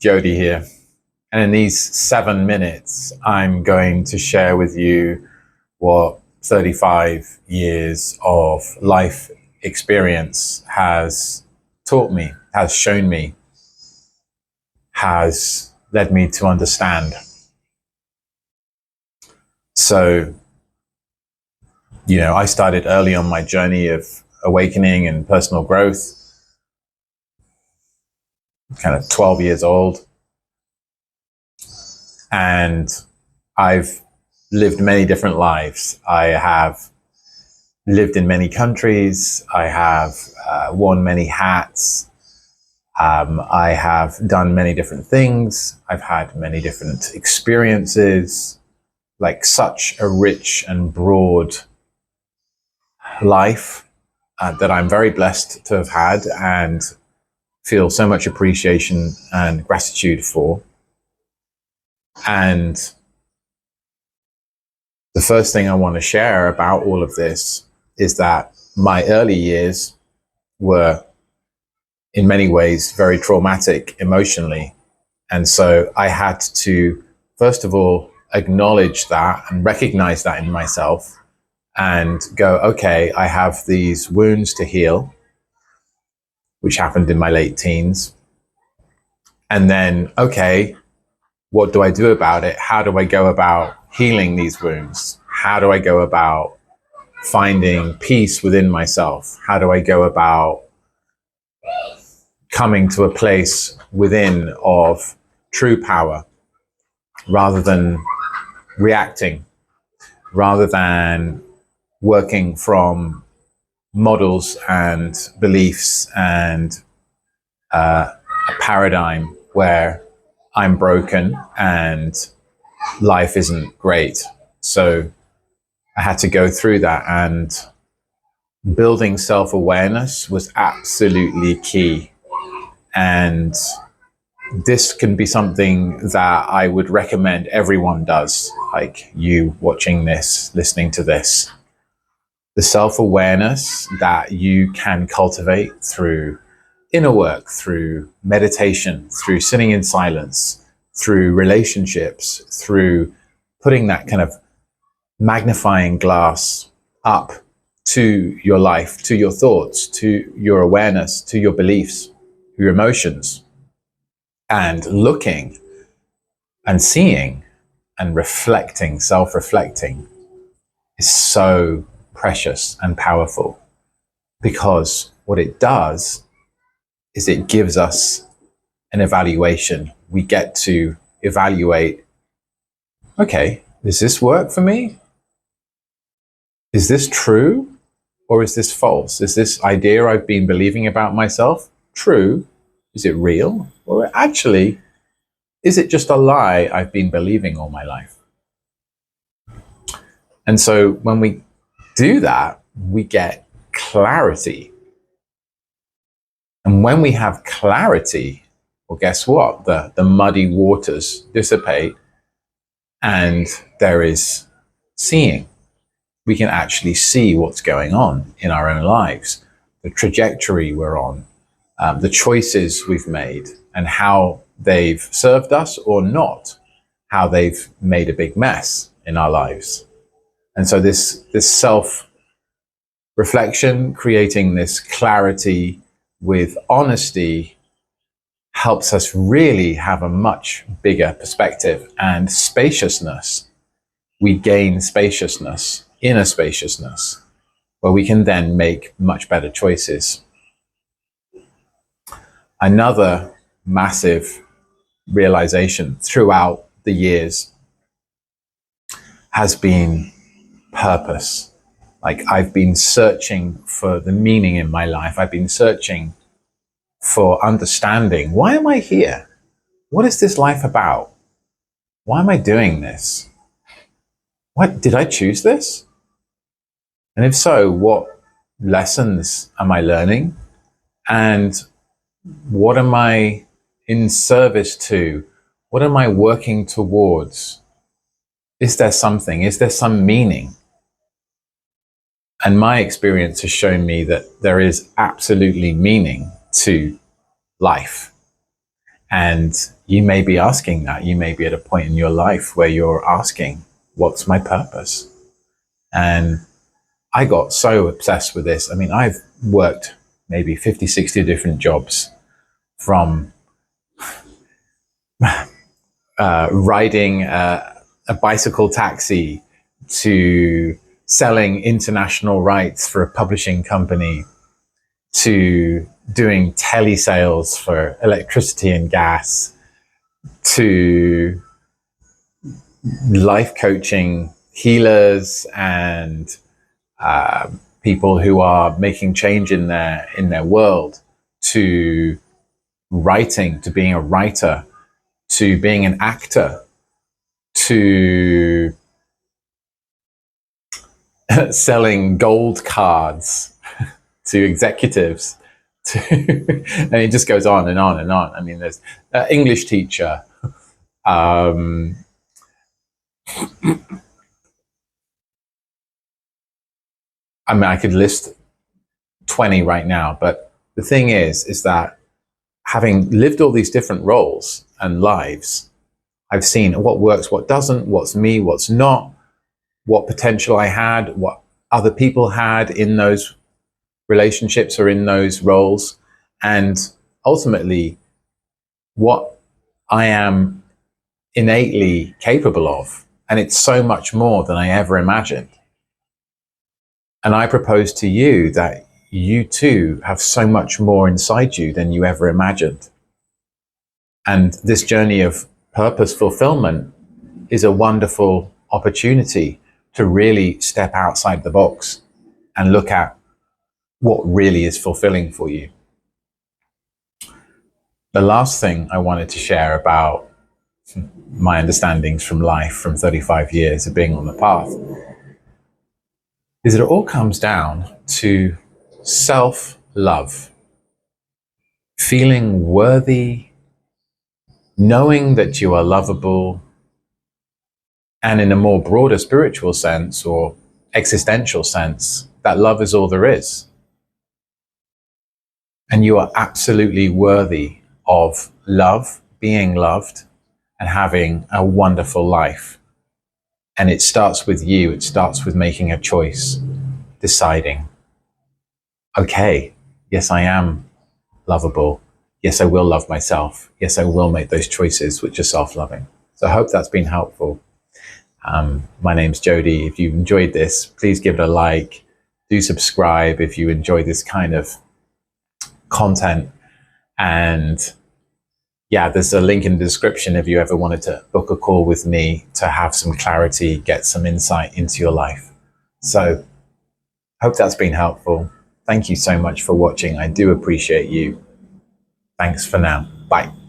Jody here. And in these 7 minutes, I'm going to share with you what 35 years of life experience has taught me, has shown me, has led me to understand. So, I started early on my journey of awakening and personal growth, kind of 12 years old. And I've lived many different lives. I have lived in many countries. I have worn many hats. I have done many different things. I've had many different experiences, like such a rich and broad life that I'm very blessed to have had and feel so much appreciation and gratitude for. And the first thing I want to share about all of this is that my early years were in many ways very traumatic emotionally. And so I had to, first of all, acknowledge that and recognize that in myself and go, okay, I have these wounds to heal, which happened in my late teens. And then, okay, what do I do about it? How do I go about healing these wounds? How do I go about finding peace within myself? How do I go about coming to a place within of true power rather than reacting, rather than working from models and beliefs and a paradigm where I'm broken and life isn't great. So I had to go through that, and building self-awareness was absolutely key. And this can be something that I would recommend everyone does, like you watching this, listening to this. The self-awareness that you can cultivate through inner work, through meditation, through sitting in silence, through relationships, through putting that kind of magnifying glass up to your life, to your thoughts, to your awareness, to your beliefs, your emotions, and looking and seeing and reflecting, self-reflecting is so precious and powerful, because what it does is it gives us an evaluation. We get to evaluate, okay, does this work for me? Is this true or is this false? Is this idea I've been believing about myself true? Is it real? Or actually, is it just a lie I've been believing all my life? And so when we do that, we get clarity. And when we have clarity, well, guess what? The muddy waters dissipate and there is seeing. We can actually see what's going on in our own lives, the trajectory we're on, the choices we've made, and how they've served us or not, how they've made a big mess in our lives. And so this self-reflection, creating this clarity with honesty, helps us really have a much bigger perspective and spaciousness. We gain spaciousness, inner spaciousness, where we can then make much better choices. Another massive realization throughout the years has been purpose. Like, I've been searching for the meaning in my life. I've been searching for understanding. Why am I here? What is this life about? Why am I doing this? What, did I choose this? And if so, what lessons am I learning? And what am I in service to? What am I working towards? Is there something? Is there some meaning? And my experience has shown me that there is absolutely meaning to life. And you may be asking that. You may be at a point in your life where you're asking, what's my purpose? And I got so obsessed with this. I mean, I've worked maybe 50, 60 different jobs, from riding a bicycle taxi to selling international rights for a publishing company to doing telesales for electricity and gas to life coaching healers and people who are making change in their world, to writing, to being a writer, to being an actor, to selling gold cards to executives, to and it just goes on and on and on. I mean, there's an English teacher, I mean, I could list 20 right now, but the thing is that having lived all these different roles and lives, I've seen what works, what doesn't, what's me, what's not, what potential I had, what other people had in those relationships or in those roles, and ultimately what I am innately capable of. And it's so much more than I ever imagined. And I propose to you that you too have so much more inside you than you ever imagined. And this journey of purpose fulfillment is a wonderful opportunity to really step outside the box and look at what really is fulfilling for you. The last thing I wanted to share about my understandings from life, from 35 years of being on the path, is that it all comes down to self-love, feeling worthy, knowing that you are lovable, and in a more broader spiritual sense or existential sense, that love is all there is. And you are absolutely worthy of love, being loved, and having a wonderful life. And it starts with you. It starts with making a choice, deciding, okay, yes, I am lovable. Yes, I will love myself. Yes, I will make those choices which are self-loving. So I hope that's been helpful. My name's Jody. If you've enjoyed this, please give it a like. Do subscribe if you enjoy this kind of content. And yeah, there's a link in the description if you ever wanted to book a call with me to have some clarity, get some insight into your life. So hope that's been helpful. Thank you so much for watching. I do appreciate you. Thanks for now. Bye.